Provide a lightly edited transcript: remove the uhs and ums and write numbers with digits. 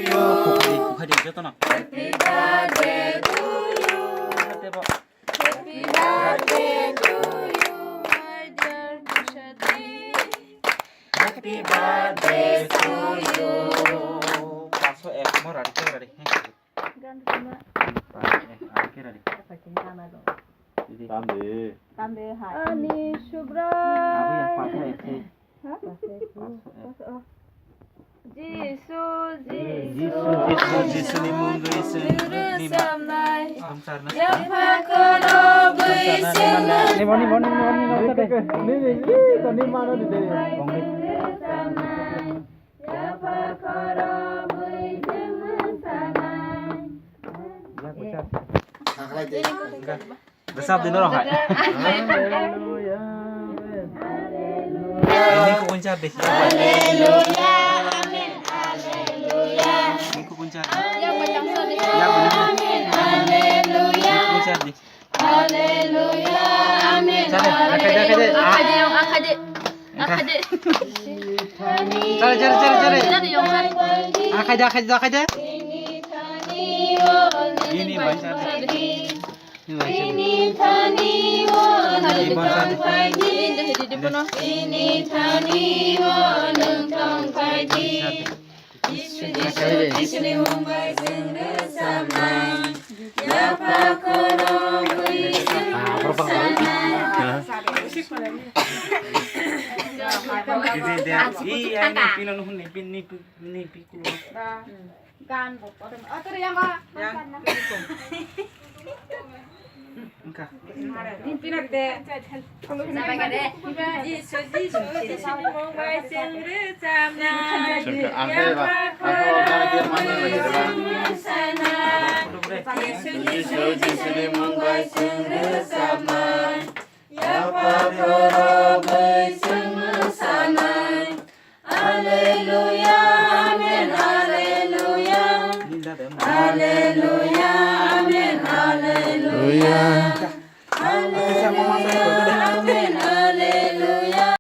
국화리 줬잖아. Happy birthday to you. 대박. Happy birthday to you, my dear Kushati. Happy birthday to you. Paso mau lari ke lari. Ke lari. Tambe hai. Ani Shubra. Aku yang paso itu. Jisu, Jisu ni mundu isu. Ni samnai. Samsarna. Yapa kono buisena. Ni mau tadi. Ni mana di sini? Yapa kono buisena sanai. Ya kucat. Besar di norong hai. Ini ku kuncat deh. Haleluya, amin, haleluya. Ini ku kuncat. Yang macam sana. Ya benar. Amin, haleluya. Kuncat deh. Haleluya, amin. Cari, Akade yang akade. Akade. Cari. Cari yang cari. Akada. Ini baca. Ini tani wo Ini baca. Ini tani wo nentang kaji. Jisu ni mumbai singre samai. Yapa kono bui Ini dia. Iya ini pinon hun ni piku. Kan bopor. Atur yang ka. Engkau. Ini pinat deh. Sampai kade. Jisu ni mumbai singre samai. Aku dia mana lagi depan? Jisu ni mumbai singre samai. Yapa kono bui samai. Haleluya, amin, haleluya. Ini dah. Haleluya, amin, haleluya.